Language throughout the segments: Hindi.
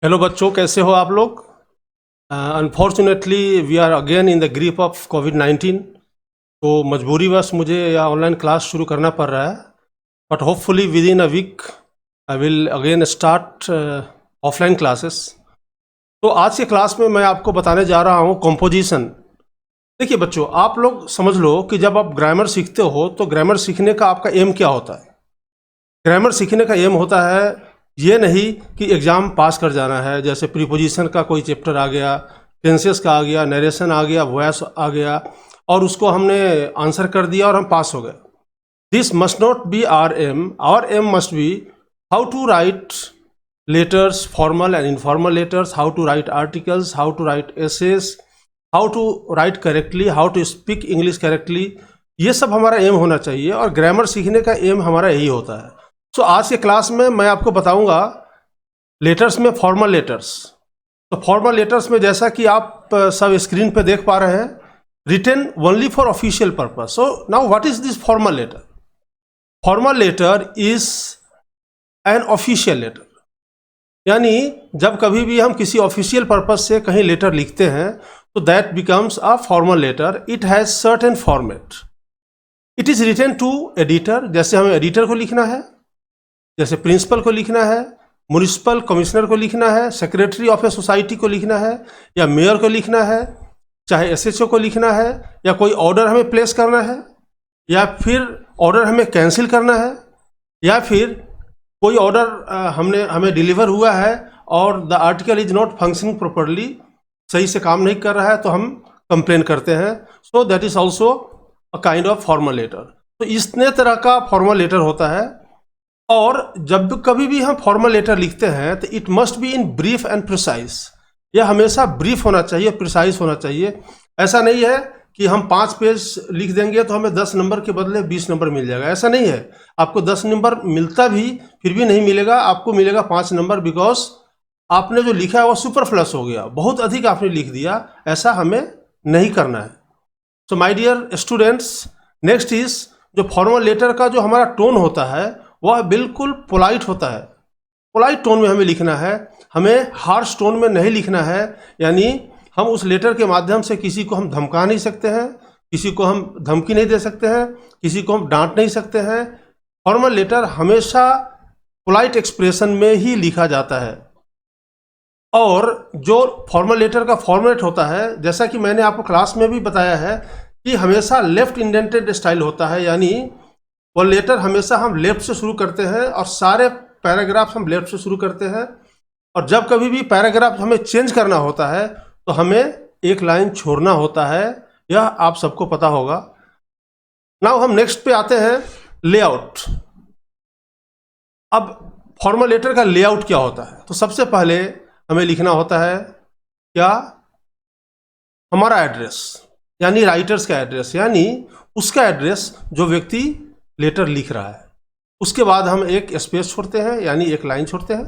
हेलो बच्चों, कैसे हो आप लोग। Unfortunately we are again in the grip of कोविड-19। तो मजबूरीवश मुझे यह ऑनलाइन क्लास शुरू करना पड़ रहा है, but hopefully within a week I will again start offline classes. तो आज के क्लास में मैं आपको बताने जा रहा हूँ कंपोजिशन। देखिए बच्चों, आप लोग समझ लो कि जब आप ग्रामर सीखते हो तो ग्रामर सीखने का आपका एम क्या होता है। ग्रामर सीखने का एम होता है ये नहीं कि एग्ज़ाम पास कर जाना है, जैसे प्रीपोजिशन का कोई चैप्टर आ गया, टेंसेस का आ गया, नरेशन आ गया, वॉइस आ गया और उसको हमने आंसर कर दिया और हम पास हो गए। This must not be our aim must be how to write letters, formal and informal letters, how to write articles, how to write essays, how to write correctly, how to speak English correctly. ये सब हमारा एम होना चाहिए और ग्रामर सीखने का एम हमारा यही होता है। तो आज के क्लास में मैं आपको बताऊंगा लेटर्स में फॉर्मल लेटर्स। तो फॉर्मल लेटर्स में जैसा कि आप सब स्क्रीन पे देख पा रहे हैं, written only for official purpose. So now what is this formal letter? Formal letter is an official letter, यानी जब कभी भी हम किसी ऑफिशियल पर्पस से कहीं लेटर लिखते हैं तो that becomes a formal letter. It has certain format. It is written to editor, जैसे हमें एडिटर को लिखना है, जैसे प्रिंसिपल को लिखना है, म्युनिसिपल कमिश्नर को लिखना है, सेक्रेटरी ऑफ ए सोसाइटी को लिखना है, या मेयर को लिखना है, चाहे एसएचओ को लिखना है, या कोई ऑर्डर हमें प्लेस करना है, या फिर ऑर्डर हमें कैंसिल करना है, या फिर कोई ऑर्डर हमें डिलीवर हुआ है और the article is not functioning properly, सही से काम नहीं कर रहा है तो हम कंप्लेन करते हैं। So that is also a kind of formal letter. तो इतने तरह का फॉर्मल लेटर होता है। और जब कभी भी हम फॉर्मल लेटर लिखते हैं तो it must be in brief and precise. यह हमेशा ब्रीफ होना चाहिए, प्रिसाइज होना चाहिए। ऐसा नहीं है कि हम 5 पेज लिख देंगे तो हमें 10 नंबर के बदले 20 नंबर मिल जाएगा, ऐसा नहीं है। आपको 10 नंबर मिलता भी फिर भी नहीं मिलेगा, आपको मिलेगा 5 नंबर, बिकॉज आपने जो लिखा है वो सुपरफ्लस हो गया, बहुत अधिक आपने लिख दिया। ऐसा हमें नहीं करना है। So my dear students, next is जो फॉर्मल लेटर का जो हमारा टोन होता है वह बिल्कुल पोलाइट होता है। पोलाइट टोन में हमें लिखना है, हमें हार्श टोन में नहीं लिखना है। यानी हम उस लेटर के माध्यम से किसी को हम धमका नहीं सकते हैं, किसी को हम धमकी नहीं दे सकते हैं, किसी को हम डांट नहीं सकते हैं। फॉर्मल लेटर हमेशा पोलाइट एक्सप्रेशन में ही लिखा जाता है। और जो फॉर्मल लेटर का फॉर्मेट होता है, जैसा कि मैंने आपको क्लास में भी बताया है कि हमेशा लेफ्ट इंडेंटेड स्टाइल होता है, यानी वो लेटर हमेशा हम लेफ्ट से शुरू करते हैं और सारे पैराग्राफ हम लेफ्ट से शुरू करते हैं। और जब कभी भी पैराग्राफ हमें चेंज करना होता है तो हमें एक लाइन छोड़ना होता है, यह आप सबको पता होगा। नाउ हम नेक्स्ट पे आते हैं, लेआउट। अब फॉर्मल लेटर का लेआउट क्या होता है? तो सबसे पहले हमें लिखना होता है क्या? हमारा एड्रेस, यानी राइटर्स का एड्रेस, यानी उसका एड्रेस जो व्यक्ति लेटर लिख रहा है। उसके बाद हम एक स्पेस छोड़ते हैं, यानी एक लाइन छोड़ते हैं।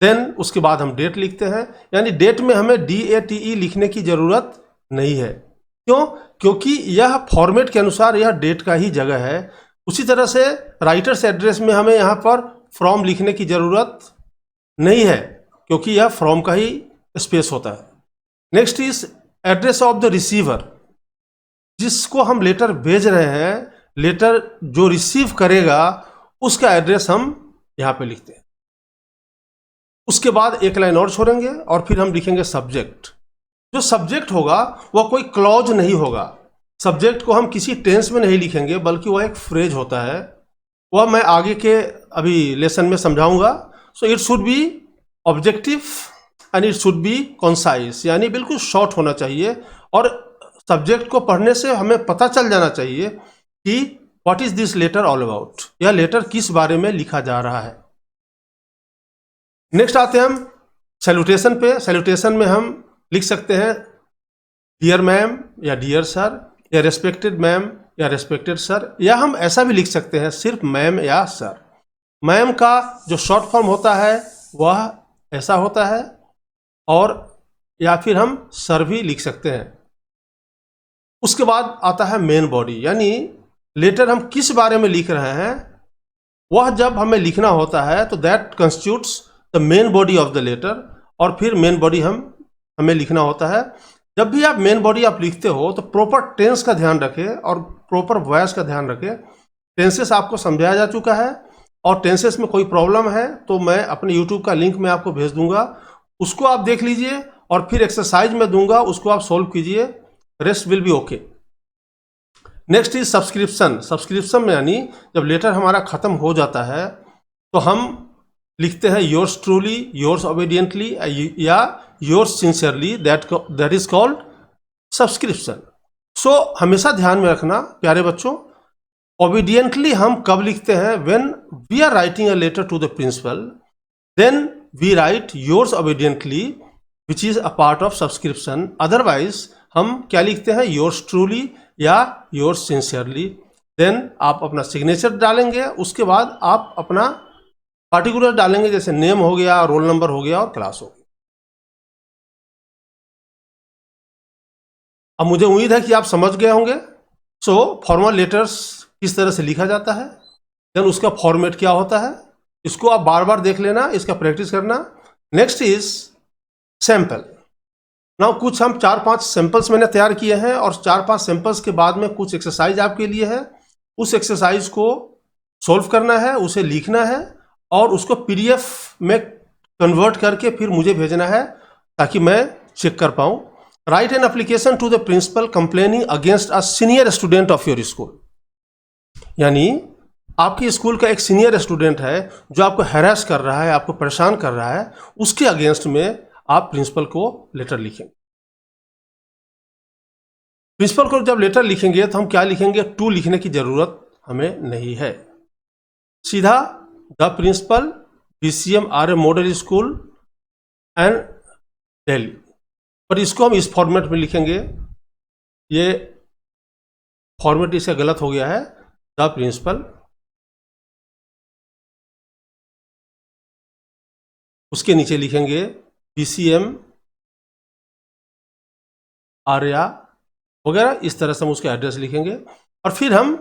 देन उसके बाद हम डेट लिखते हैं, यानी डेट में हमें DATE लिखने की ज़रूरत नहीं है। क्यों? क्योंकि यह फॉर्मेट के अनुसार यह डेट का ही जगह है। उसी तरह से राइटर्स एड्रेस में हमें यहाँ पर फ्रॉम लिखने की ज़रूरत नहीं है, क्योंकि यह फ्रॉम का ही स्पेस होता है। Next is address of the receiver. जिसको हम लेटर भेज रहे हैं, लेटर जो रिसीव करेगा उसका एड्रेस हम यहाँ पे लिखते हैं। उसके बाद एक लाइन और छोड़ेंगे और फिर हम लिखेंगे सब्जेक्ट। जो सब्जेक्ट होगा वह कोई क्लॉज नहीं होगा। सब्जेक्ट को हम किसी टेंस में नहीं लिखेंगे, बल्कि वह एक फ्रेज होता है। वह मैं आगे के अभी लेसन में समझाऊंगा। So it should be objective and it should be concise, यानी बिल्कुल शॉर्ट होना चाहिए। और सब्जेक्ट को पढ़ने से हमें पता चल जाना चाहिए कि what is this letter all about, यह लेटर किस बारे में लिखा जा रहा है। नेक्स्ट आते हैं हम सैल्यूटेशन पे। सैल्यूटेशन में हम लिख सकते हैं डियर मैम या डियर सर, या रेस्पेक्टेड मैम या रेस्पेक्टेड सर, या हम ऐसा भी लिख सकते हैं सिर्फ मैम या सर। मैम का जो शॉर्ट फॉर्म होता है वह ऐसा होता है, और या फिर हम सर भी लिख सकते हैं। उसके बाद आता है मेन बॉडी, यानी लेटर हम किस बारे में लिख रहे हैं वह जब हमें लिखना होता है तो that constitutes the main body of the letter, और फिर मेन बॉडी हमें लिखना होता है। जब भी आप मेन बॉडी आप लिखते हो तो प्रॉपर टेंस का ध्यान रखें और प्रॉपर वॉइस का ध्यान रखें। टेंसेस आपको समझाया जा चुका है, और टेंसेस में कोई प्रॉब्लम है तो मैं अपने यूट्यूब का लिंक मैं आपको भेज दूंगा, उसको आप देख लीजिए, और फिर एक्सरसाइज में दूंगा, उसको आप सोल्व कीजिए, rest will be okay. Next is subscription. Subscription में यानी जब लेटर हमारा ख़त्म हो जाता है तो हम लिखते हैं योर्स ट्रूली, योर्स ओबीडियंटली या yours sincerely, that is called subscription. So हमेशा ध्यान में रखना प्यारे बच्चों, ओबीडियंटली हम कब लिखते हैं? When we are writing a letter to the principal, then we write yours obediently which is a part of subscription. Otherwise हम क्या लिखते हैं? योर्स ट्रूली या योर्स सिंसियरली। देन आप अपना सिग्नेचर डालेंगे, उसके बाद आप अपना पार्टिकुलर डालेंगे, जैसे नेम हो गया, रोल नंबर हो गया और क्लास हो गया। अब मुझे उम्मीद है कि आप समझ गए होंगे। सो फॉर्मल लेटर्स किस तरह से लिखा जाता है, देन उसका फॉर्मेट क्या होता है, इसको आप बार बार देख लेना, इसका प्रैक्टिस करना। Next is sample. नाउ कुछ हम 4-5 सैंपल्स मैंने तैयार किए हैं, और 4-5 सैंपल्स के बाद में कुछ एक्सरसाइज आपके लिए है। उस एक्सरसाइज को सॉल्व करना है, उसे लिखना है, और उसको PDF में कन्वर्ट करके फिर मुझे भेजना है ताकि मैं चेक कर पाऊँ। Write an application to the principal complaining against a senior student of your school. यानी आपके स्कूल का एक सीनियर स्टूडेंट है जो आपको हैरेस कर रहा है, आपको परेशान कर रहा है, उसके अगेंस्ट में आप प्रिंसिपल को लेटर लिखेंगे। प्रिंसिपल को जब लेटर लिखेंगे तो हम क्या लिखेंगे? टू लिखने की जरूरत हमें नहीं है, सीधा the principal BCM RM model school and Delhi. पर इसको हम इस फॉर्मेट में लिखेंगे, ये फॉर्मेट इसका गलत हो गया है। द प्रिंसिपल, उसके नीचे लिखेंगे BCM आर्या वगैरह, इस तरह से हम उसका एड्रेस लिखेंगे। और फिर हम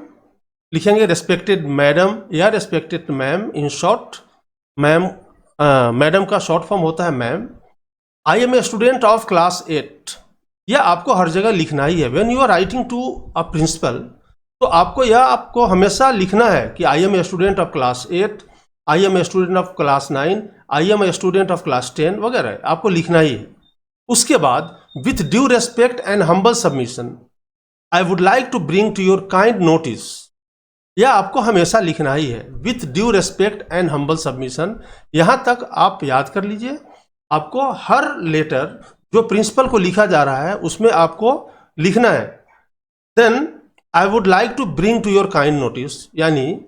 लिखेंगे रेस्पेक्टेड मैडम या respected ma'am, in short ma'am. Madam का शॉर्ट फॉर्म होता है ma'am. I am a student of class 8। यह आपको हर जगह लिखना ही है। When you are writing to a principal, तो आपको हमेशा लिखना है कि I am a student of class 8, I am a student of class 9, I am a student of class 10 वगैरह आपको लिखना ही है। उसके बाद with due respect and humble submission, I would like to bring to your kind notice. यह आपको हमेशा लिखना ही है, with due respect and humble submission. यहां तक आप याद कर लीजिए। आपको हर लेटर जो प्रिंसिपल को लिखा जा रहा है उसमें आपको लिखना है, then I would like to bring to your kind notice. यानी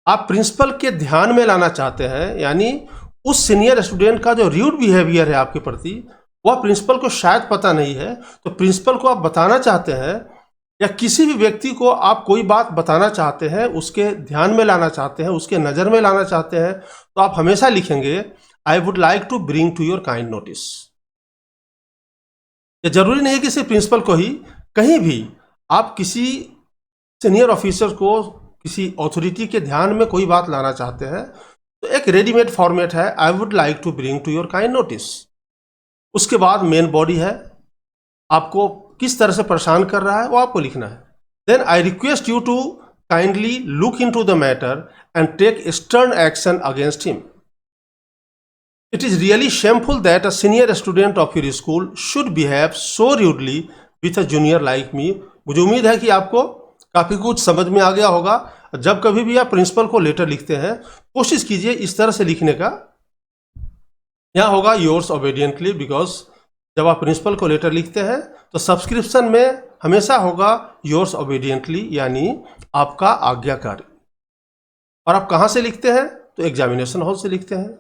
आप प्रिंसिपल के ध्यान में लाना चाहते हैं, यानी उस सीनियर स्टूडेंट का जो र्यूड बिहेवियर है आपके प्रति, वह प्रिंसिपल को शायद पता नहीं है, तो प्रिंसिपल को आप बताना चाहते हैं, या किसी भी व्यक्ति को आप कोई बात बताना चाहते हैं, उसके ध्यान में लाना चाहते हैं, उसके नज़र में लाना चाहते हैं, तो आप हमेशा लिखेंगे I would like to bring to your kind notice. ये जरूरी नहीं है कि सिर्फ प्रिंसिपल को ही, कहीं भी आप किसी सीनियर ऑफिसर को, किसी अथॉरिटी के ध्यान में कोई बात लाना चाहते हैं, तो एक रेडीमेड फॉर्मेट है I would like to bring to your kind notice. उसके बाद मेन बॉडी है, आपको किस तरह से परेशान कर रहा है वो आपको लिखना है। Then I request you to kindly look into the matter and take stern action against him. It is really shameful that a senior student of your school should behave so rudely with a junior like me. मुझे उम्मीद है कि आपको काफ़ी कुछ समझ में आ गया होगा। जब कभी भी आप प्रिंसिपल को लेटर लिखते हैं, कोशिश कीजिए इस तरह से लिखने का। यहाँ होगा योर्स ओबीडियंटली, बिकॉज जब आप प्रिंसिपल को लेटर लिखते हैं तो सब्सक्रिप्शन में हमेशा होगा योर्स ओबीडियंटली, यानी आपका आज्ञाकारी। और आप कहाँ से लिखते हैं? तो एग्जामिनेशन हॉल से लिखते हैं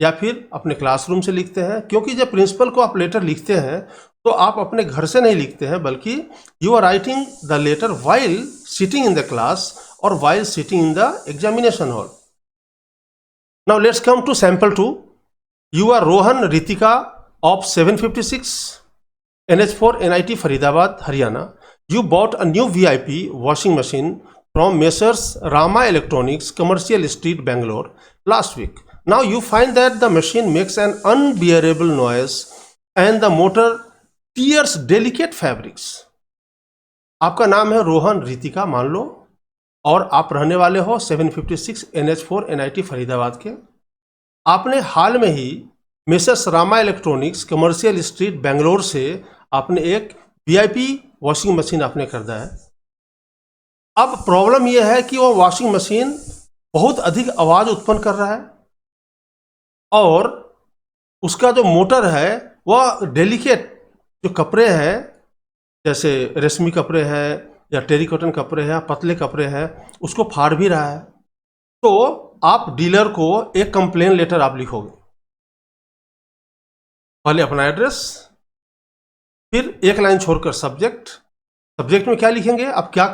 या फिर अपने क्लासरूम से लिखते हैं, क्योंकि जब प्रिंसिपल को आप लेटर लिखते हैं तो आप अपने घर से नहीं लिखते हैं, बल्कि you are writing the letter while sitting in the class और while sitting in the examination hall. Now let's come to sample 2। You are Rohan Ritika of 756 NH4 NIT Faridabad, Haryana. You bought a new VIP washing machine from Messrs Rama Electronics, Commercial Street, Bangalore last week. Now you find that the machine makes an unbearable noise and the motor tears delicate fabrics. आपका नाम है रोहन रितिका मान लो, और आप रहने वाले हो 756 NH4 NIT फरीदाबाद के। आपने हाल में ही messrs Rama electronics commercial street Bangalore से आपने एक VIP वॉशिंग मशीन आपने खरीदा है। अब प्रॉब्लम यह है कि वो वॉशिंग मशीन बहुत अधिक आवाज़ उत्पन्न कर रहा है और उसका जो मोटर है वह डेलिकेट जो कपड़े हैं, जैसे रेशमी कपड़े हैं या टेरिकॉटन कपड़े हैं, पतले कपड़े हैं, उसको फाड़ भी रहा है। तो आप डीलर को एक कंप्लेन लेटर आप लिखोगे, पहले अपना एड्रेस, फिर एक लाइन छोड़कर सब्जेक्ट में क्या लिखेंगे, आप क्या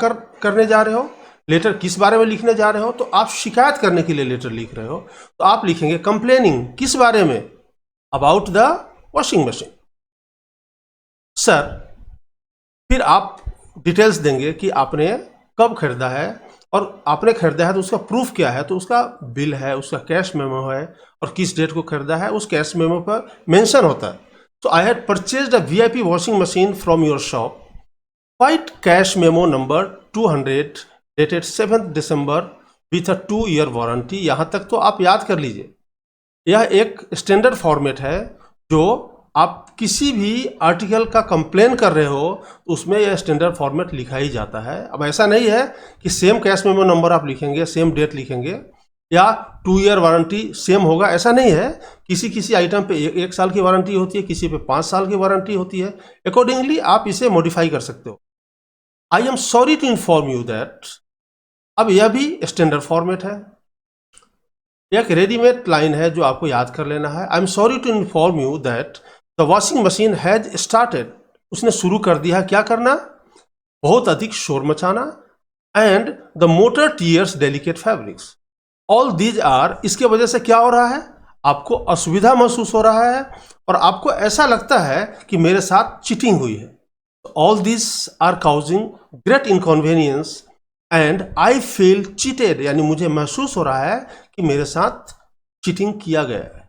करने जा रहे हो, लेटर किस बारे में लिखने जा रहे हो। तो आप शिकायत करने के लिए लेटर लिख रहे हो तो आप लिखेंगे कंप्लेनिंग, किस बारे में, about the washing machine sir. फिर आप डिटेल्स देंगे कि आपने कब खरीदा है, और आपने खरीदा है तो उसका प्रूफ क्या है, तो उसका बिल है, उसका कैश मेमो है, और किस डेट को खरीदा है उस कैश मेमो पर मेंशन होता है। तो I had purchased a VIP washing machine from your shop, white cash memo number 200 dated 7th December with a 2-year warranty. यहाँ तक तो आप याद कर लीजिए। यह एक स्टैंडर्ड फॉर्मेट है, जो आप किसी भी आर्टिकल का कंप्लेन कर रहे हो तो उसमें यह स्टैंडर्ड फॉर्मेट लिखा ही जाता है। अब ऐसा नहीं है कि सेम कैश मेमो नंबर आप लिखेंगे, सेम डेट लिखेंगे या 2-year वारंटी सेम होगा, ऐसा नहीं है। किसी आइटम पे 1 साल की वारंटी होती है, किसी पे 5 साल की वारंटी होती है। अकॉर्डिंगली आप इसे मॉडिफाई कर सकते हो। I am sorry to inform you that, अब यह भी स्टैंडर्ड फॉर्मेट है, एक रेडीमेड लाइन है जो आपको याद कर लेना है। I am sorry to inform you that the washing machine has started, उसने शुरू कर दिया है क्या करना, बहुत अधिक शोर मचाना, and the motor tears delicate fabrics, all these are, इसके वजह से क्या हो रहा है, आपको असुविधा महसूस हो रहा है और आपको ऐसा लगता है कि मेरे साथ चीटिंग हुई है। All this are causing great inconvenience and I feel cheated, यानी मुझे महसूस हो रहा है कि मेरे साथ चीटिंग किया गया है।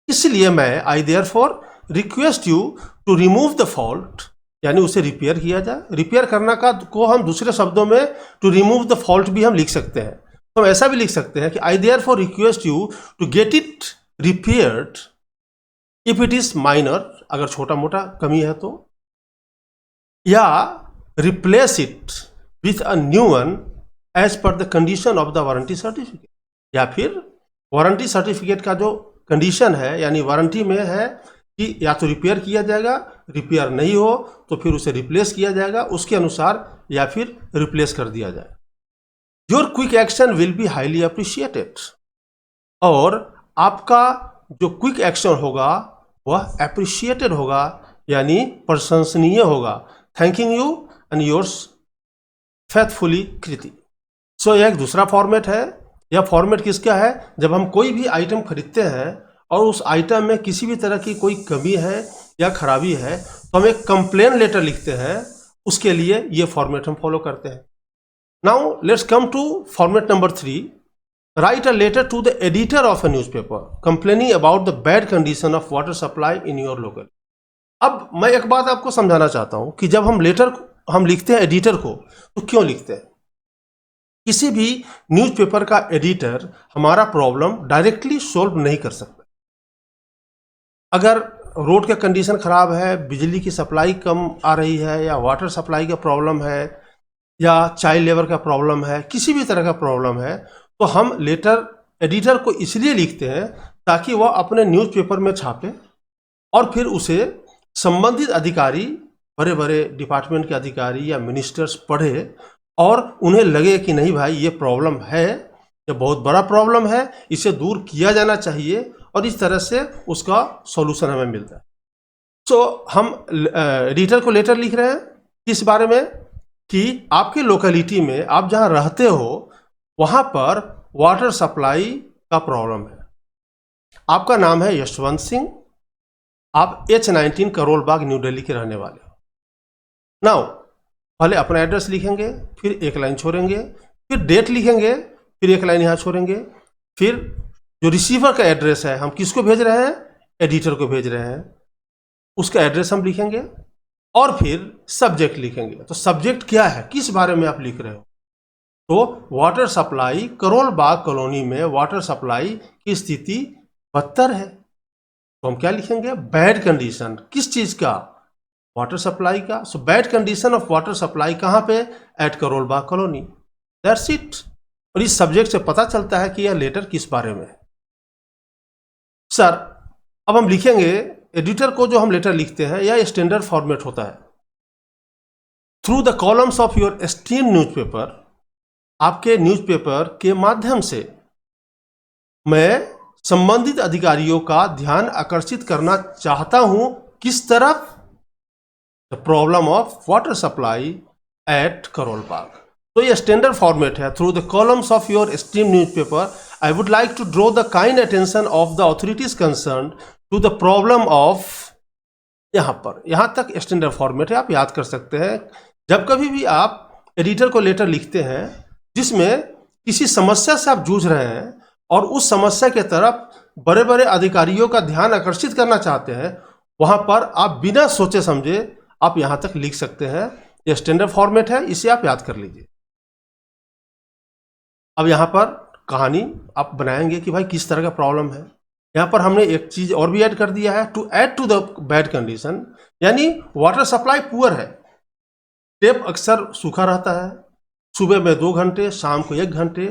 इसलिए मैं I therefore request you to remove the fault, यानी उसे रिपेयर किया जाए। रिपेयर करना का को हम दूसरे शब्दों में टू रिमूव द फॉल्ट भी हम लिख सकते हैं। तो हम ऐसा भी लिख सकते हैं कि I therefore request you to get it repaired if it is minor, अगर छोटा मोटा कमी है तो, या replace it with a new one as per the condition of the warranty certificate, या फिर वारंटी सर्टिफिकेट का जो कंडीशन है, यानी वारंटी में है कि या तो रिपेयर किया जाएगा, रिपेयर नहीं हो तो फिर उसे रिप्लेस किया जाएगा, उसके अनुसार या फिर रिप्लेस कर दिया जाए। Your quick action will be highly appreciated, और आपका जो क्विक एक्शन होगा वह अप्रिशिएटेड होगा, यानी प्रशंसनीय होगा। Thanking you and yours faithfully Kriti. So यह एक दूसरा फॉर्मेट है। यह फॉर्मेट किसका है, जब हम कोई भी आइटम खरीदते हैं और उस आइटम में किसी भी तरह की कोई कमी है या खराबी है तो हम एक कंप्लेन लेटर लिखते हैं, उसके लिए ये फॉर्मेट हम फॉलो करते हैं। Now let's come to format number 3, write a letter to the editor of a newspaper complaining about the bad condition of water supply in your local. अब मैं एक बात आपको समझाना चाहता हूं कि जब हम लेटर हम लिखते हैं एडिटर को, तो क्यों लिखते हैं। किसी भी न्यूज़पेपर का एडिटर हमारा प्रॉब्लम डायरेक्टली सोल्व नहीं कर सकता। अगर रोड का कंडीशन खराब है, बिजली की सप्लाई कम आ रही है, या वाटर सप्लाई का प्रॉब्लम है, या चाइल्ड लेबर का प्रॉब्लम है, किसी भी तरह का प्रॉब्लम है, तो हम लेटर एडिटर को इसलिए लिखते हैं ताकि वह अपने न्यूज़पेपर में छापे और फिर उसे संबंधित अधिकारी, बड़े बड़े डिपार्टमेंट के अधिकारी या मिनिस्टर्स पढ़े और उन्हें लगे कि नहीं भाई ये प्रॉब्लम है, ये बहुत बड़ा प्रॉब्लम है, इसे दूर किया जाना चाहिए, और इस तरह से उसका सॉल्यूशन हमें मिलता है। सो हम एडिटर को लेटर लिख रहे हैं किस बारे में, कि आपके लोकेलिटी में, आप जहां रहते हो वहां पर वाटर सप्लाई का प्रॉब्लम है। आपका नाम है यशवंत सिंह, आप H19 करोल बाग न्यू दिल्ली के रहने वाले हो। नाउ पहले अपना एड्रेस लिखेंगे, फिर एक लाइन छोड़ेंगे, फिर डेट लिखेंगे, फिर एक लाइन यहाँ छोड़ेंगे, फिर जो रिसीवर का एड्रेस है, हम किसको भेज रहे हैं, एडिटर को भेज रहे हैं, उसका एड्रेस हम लिखेंगे और फिर सब्जेक्ट लिखेंगे। तो सब्जेक्ट क्या है, किस बारे में आप लिख रहे हो, तो water supply Karol Bagh colony में वाटर सप्लाई की स्थिति बदतर है। तो हम क्या लिखेंगे, बैड कंडीशन, किस चीज का, वाटर सप्लाई का। So bad condition of water supply कहाँ पे, at Karol Bagh colony, that's it. और इस सब्जेक्ट से पता चलता है कि यह लेटर किस बारे में है। सर अब हम लिखेंगे, एडिटर को जो हम लेटर लिखते हैं यह स्टैंडर्ड फॉर्मेट होता है। Through the columns of your esteem newspaper, आपके न्यूज़पेपर के माध्यम से मैं संबंधित अधिकारियों का ध्यान आकर्षित करना चाहता हूं, किस तरफ, the problem of water supply at Karol Bagh. तो ये स्टैंडर्ड फॉर्मेट है। Through the columns of your esteem newspaper I would like to draw the kind attention of the authorities concern to the problem of, यहां पर, यहां तक स्टैंडर्ड फॉर्मेट है, आप याद कर सकते हैं। जब कभी भी आप एडिटर को लेटर लिखते हैं जिसमें किसी समस्या से आप जूझ रहे हैं और उस समस्या के तरफ बड़े बड़े अधिकारियों का ध्यान आकर्षित करना चाहते हैं, वहां पर आप बिना सोचे समझे आप यहां तक लिख सकते हैं। यह स्टैंडर्ड फॉर्मेट है, इसे आप याद कर लीजिए। अब यहां पर कहानी आप बनाएंगे कि भाई किस तरह का प्रॉब्लम है। यहां पर हमने एक चीज और भी ऐड कर दिया है, to add to the bad condition, यानी वाटर सप्लाई पुअर है, टेप अक्सर सूखा रहता है, सुबह में 2 घंटे, शाम को 1 घंटे,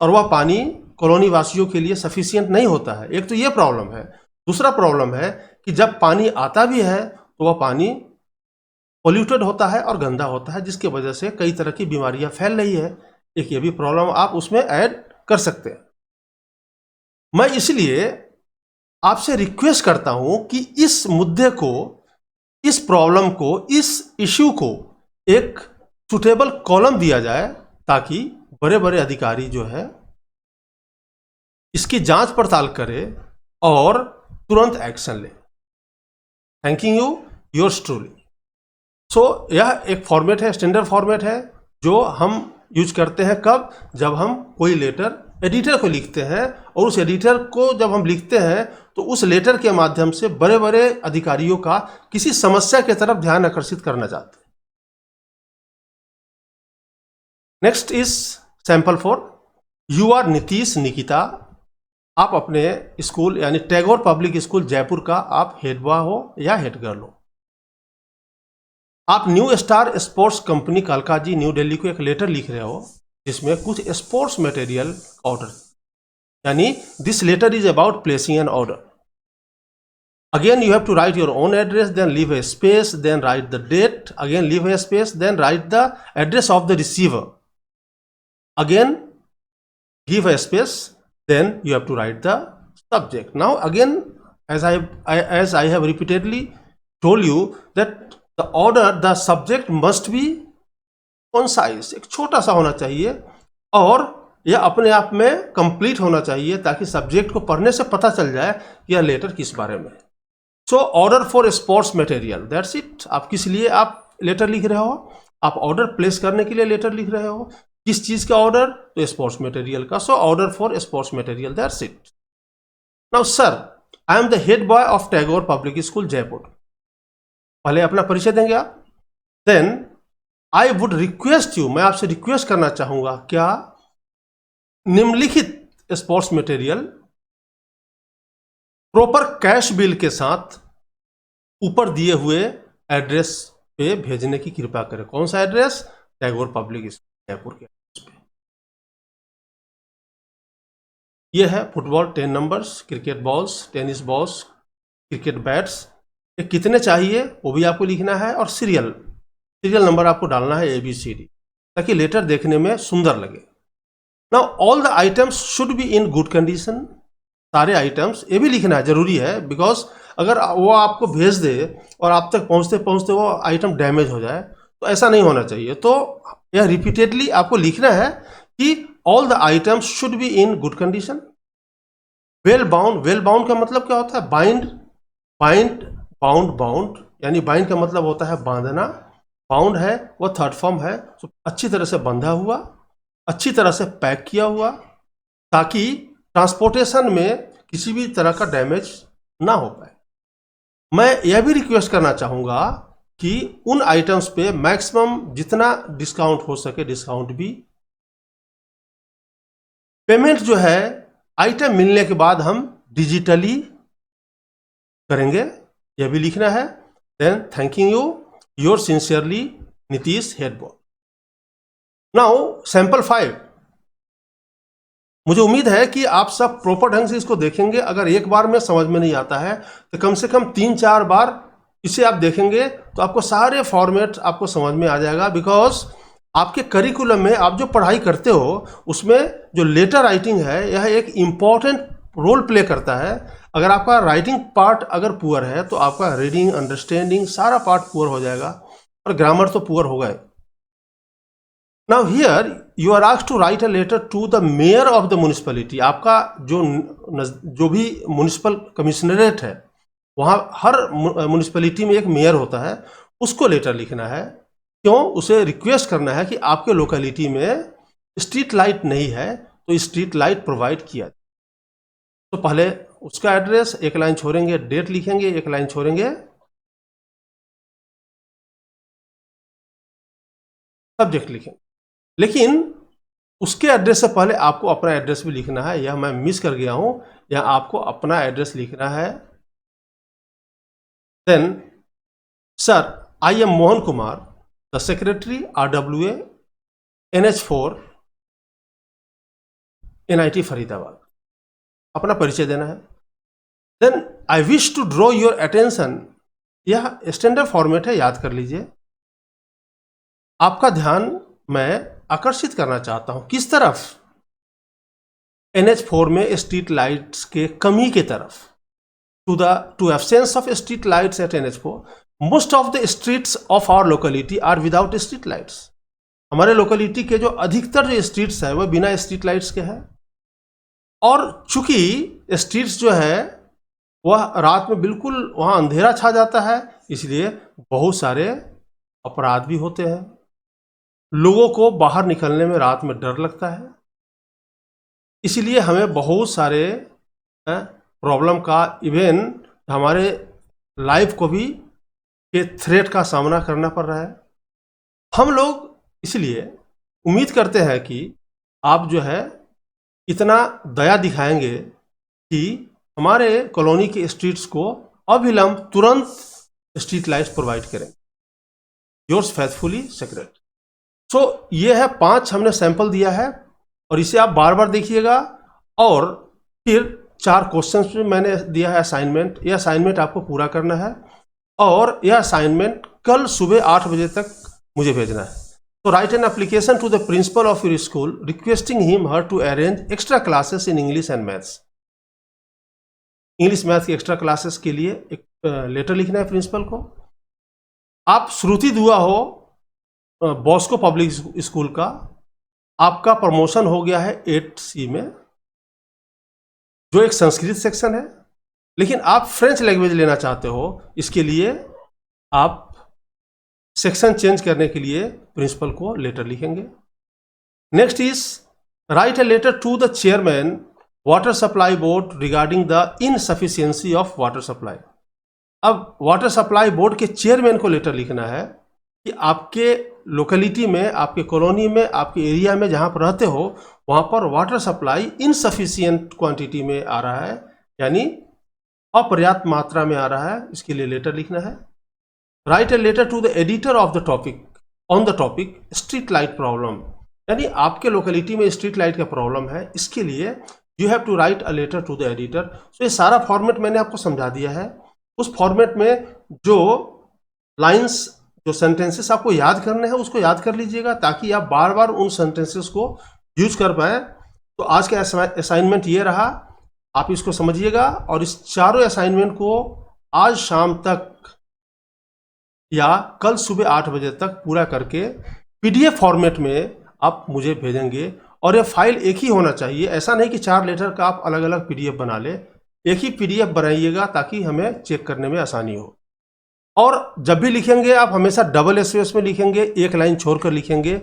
और वह पानी कॉलोनी वासियों के लिए सफिशिएंट नहीं होता है। एक तो ये प्रॉब्लम है। दूसरा प्रॉब्लम है कि जब पानी आता भी है तो वह पानी पोल्यूटेड होता है और गंदा होता है, जिसकी वजह से कई तरह की बीमारियां फैल रही है। एक ये भी प्रॉब्लम आप उसमें ऐड कर सकते हैं। मैं इसलिए आपसे रिक्वेस्ट करता हूं कि इस मुद्दे को, इस प्रॉब्लम को, इस इश्यू को एक सुटेबल कॉलम दिया जाए ताकि बड़े बड़े अधिकारी जो है इसकी जांच पड़ताल करे और तुरंत एक्शन ले। Thanking you, yours truly. So यह एक फॉर्मेट है, स्टैंडर्ड फॉर्मेट है, जो हम यूज करते हैं कब, जब हम कोई लेटर एडिटर को लिखते हैं, और उस एडिटर को जब हम लिखते हैं तो उस लेटर के माध्यम से बड़े बड़े अधिकारियों का किसी समस्या की तरफ ध्यान आकर्षित करना चाहते हैं। Next is sample 4। You are Nitish Nikita, आप अपने स्कूल यानी टैगोर पब्लिक स्कूल जयपुर का आप हेड बॉय हो या हेड गर्ल हो। आप new star sports company Kalkaji new Delhi को एक लेटर लिख रहे हो जिसमें कुछ स्पोर्ट्स मटेरियल ऑर्डर, यानी this letter is about placing an order. Again you have to write your own address, then leave a space, then write the date, again leave a space, then write the address of the receiver, again give a space, then you have to write the subject. Now again, as I have repeatedly told you that the order, the subject must be concise, एक छोटा सा होना चाहिए और यह अपने आप में कंप्लीट होना चाहिए ताकि सब्जेक्ट को पढ़ने से पता चल जाए कि यह लेटर किस बारे में है। सो order for sports material, that's it. आप किस लिए आप लेटर लिख रहे हो, आप ऑर्डर प्लेस करने के लिए लेटर लिख रहे हो। किस चीज का ऑर्डर, तो स्पोर्ट्स मटेरियल का। So order for sports material, that's it. Now sir, I am the head boy of Tagore public school Jaipur. पहले अपना परिचय देंगे आप। Then I would request you, मैं आपसे रिक्वेस्ट करना चाहूंगा, क्या निम्नलिखित sports material proper cash bill के साथ ऊपर दिए हुए एड्रेस पे भेजने की कृपा करें। कौन सा address, Tagore public school Jaipur के एड्रेस पे। ये है football 10 numbers, cricket balls, tennis balls, cricket bats, ये कितने चाहिए वो भी आपको लिखना है, और सीरियल नंबर आपको डालना है ABCD, ताकि लेटर देखने में सुंदर लगे। Now all the items should be in good condition, सारे आइटम्स, ये भी लिखना है, जरूरी है, बिकॉज अगर वो आपको भेज दे और आप तक पहुंचते पहुंचते वो आइटम डैमेज हो जाए तो ऐसा नहीं होना चाहिए। तो यह रिपीटेडली आपको लिखना है कि all the items should be in good condition. Well bound, well bound का मतलब क्या होता है, बाइंड, बाउंड, यानी बाइंड का मतलब होता है बांधना, बाउंड है वह थर्ड फॉर्म है, तो अच्छी तरह से बंधा हुआ, अच्छी तरह से पैक किया हुआ, ताकि ट्रांसपोर्टेशन में किसी भी तरह का डैमेज ना हो पाए। मैं यह भी रिक्वेस्ट करना चाहूँगा कि उन आइटम्स पे मैक्सिमम जितना डिस्काउंट हो सके डिस्काउंट भी। पेमेंट जो है आइटम मिलने के बाद हम डिजिटली करेंगे, यह भी लिखना है। Then thanking you, yours sincerely Nitish head boy. Now sample 5, मुझे उम्मीद है कि आप सब प्रॉपर ढंग से इसको देखेंगे। अगर एक बार में समझ में नहीं आता है तो कम से कम 3-4 बार इसे आप देखेंगे तो आपको सारे फॉर्मेट आपको समझ में आ जाएगा। बिकॉज आपके करिकुलम में आप जो पढ़ाई करते हो उसमें जो लेटर राइटिंग है यह एक इम्पॉर्टेंट रोल प्ले करता है। अगर आपका राइटिंग पार्ट अगर पुअर है तो आपका रीडिंग, अंडरस्टैंडिंग सारा पार्ट पुअर हो जाएगा और ग्रामर तो पुअर होगा ही। Now here you are asked to write a letter to the mayor of the municipality. आपका जो भी म्यूनिसिपल कमिश्नरेट है वहाँ हर म्यूनिसिपैलिटी में एक मेयर होता है, उसको लेटर लिखना है। क्यों? उसे रिक्वेस्ट करना है कि आपके लोकेलिटी में स्ट्रीट लाइट नहीं है तो स्ट्रीट लाइट प्रोवाइड किया। तो पहले उसका एड्रेस एक लाइन छोड़ेंगे, डेट लिखेंगे एक लाइन छोड़ेंगे, सब्जेक्ट लिखेंगे। लेकिन उसके एड्रेस से पहले आपको अपना एड्रेस भी लिखना है। यह मैं मिस कर गया हूं, यह आपको अपना एड्रेस लिखना है। Then sir, I am Mohan Kumar, the secretary RWA NH4 NIT Faridabad, अपना परिचय देना है। Then I wish to draw your attention, यह स्टैंडर्ड फॉर्मेट है, याद कर लीजिए। आपका ध्यान मैं आकर्षित करना चाहता हूं किस तरफ? NH4 में स्ट्रीट लाइट्स के कमी के तरफ, to absence of street lights at NH4। Most of the streets of our locality are without street lights. हमारे लोकेलिटी के जो अधिकतर जो स्ट्रीट्स है वह बिना स्ट्रीट लाइट्स के हैं। और चूंकि स्ट्रीट्स जो है वह रात में बिल्कुल वहाँ अंधेरा छा जाता है, इसलिए बहुत सारे अपराध भी होते हैं। लोगों को बाहर निकलने में रात में डर लगता है, इसलिए हमें बहुत सारे प्रॉब्लम का, इवन हमारे लाइफ को भी के थ्रेट का सामना करना पड़ रहा है। हम लोग इसलिए उम्मीद करते हैं कि आप जो है इतना दया दिखाएंगे कि हमारे कॉलोनी के स्ट्रीट्स को अविलंब तुरंत स्ट्रीट लाइट्स प्रोवाइड करें। Yours faithfully secretary. सो ये है 5 हमने सैंपल दिया है और इसे आप बार बार देखिएगा। और फिर 4 क्वेश्चंस में मैंने दिया है असाइनमेंट। यह असाइनमेंट आपको पूरा करना है और यह असाइनमेंट कल सुबह 8 बजे तक मुझे भेजना है। तो write an application to the principal of your school requesting him her to arrange extra classes in English and maths. English maths की एक्स्ट्रा क्लासेस के लिए एक लेटर लिखना है प्रिंसिपल को। आप श्रुति दुआ हो बॉस्को पब्लिक स्कूल का, आपका प्रमोशन हो गया है 8C में, जो एक संस्कृत सेक्शन है, लेकिन आप फ्रेंच लैंग्वेज लेना चाहते हो। इसके लिए आप सेक्शन चेंज करने के लिए प्रिंसिपल को लेटर लिखेंगे। Next is write a letter to the chairman water supply board regarding the insufficiency of water supply. अब वाटर सप्लाई बोर्ड के चेयरमैन को लेटर लिखना है कि आपके लोकेलिटी में, आपके कॉलोनी में, आपके एरिया में जहाँ पर रहते हो वहाँ पर वाटर सप्लाई इनसफिशियंट क्वांटिटी में आ रहा है, यानी अपर्याप्त मात्रा में आ रहा है। इसके लिए लेटर लिखना है। Write a letter to the editor of the topic on the topic street light problem, यानी आपके लोकेलिटी में स्ट्रीट लाइट का प्रॉब्लम है, इसके लिए you have to write a letter to the editor. So ये सारा फॉर्मेट मैंने आपको समझा दिया है। उस फॉर्मेट में जो लाइंस, जो सेंटेंसेस आपको याद करने हैं उसको याद कर लीजिएगा, ताकि आप बार बार उन सेंटेंसेस को यूज कर पाए। तो आज का असाइनमेंट ये रहा, आप इसको समझिएगा और इस चारों असाइनमेंट को आज शाम तक या कल सुबह 8 बजे तक पूरा करके PDF फॉर्मेट में आप मुझे भेजेंगे। और ये फाइल एक ही होना चाहिए, ऐसा नहीं कि 4 लेटर का आप अलग अलग PDF बना ले। एक ही PDF बनाइएगा ताकि हमें चेक करने में आसानी हो। और जब भी लिखेंगे आप हमेशा डबल स्पेस में लिखेंगे, एक लाइन छोड़कर लिखेंगे।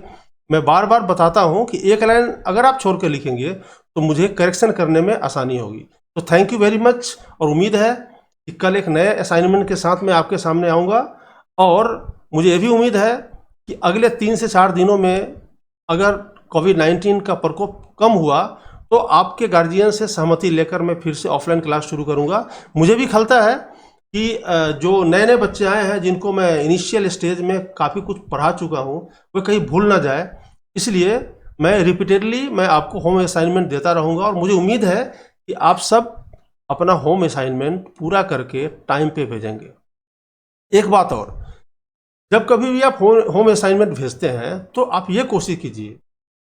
मैं बार बार बताता हूं कि एक लाइन अगर आप छोड़कर लिखेंगे तो मुझे करेक्शन करने में आसानी होगी। तो थैंक यू वेरी मच, और उम्मीद है कि कल एक नए असाइनमेंट के साथ मैं आपके सामने आऊँगा। और मुझे ये भी उम्मीद है कि अगले 3 से 4 दिनों में अगर कोविड-19 का प्रकोप कम हुआ तो आपके गार्जियन से सहमति लेकर मैं फिर से ऑफलाइन क्लास शुरू करूंगा। मुझे भी खलता है कि जो नए नए बच्चे आए हैं जिनको मैं इनिशियल स्टेज में काफ़ी कुछ पढ़ा चुका हूं, वे कहीं भूल ना जाए, इसलिए मैं रिपीटेडली आपको होम असाइनमेंट देता रहूंगा। और मुझे उम्मीद है कि आप सब अपना होम असाइनमेंट पूरा करके टाइम पे भेजेंगे। एक बात और, जब कभी भी आप होम असाइनमेंट भेजते हैं तो आप ये कोशिश कीजिए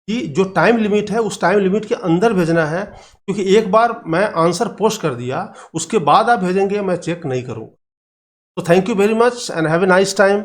कि जो टाइम लिमिट है उस टाइम लिमिट के अंदर भेजना है, क्योंकि एक बार मैं आंसर पोस्ट कर दिया उसके बाद आप भेजेंगे मैं चेक नहीं करूँगा। तो thank you very much and have a nice time.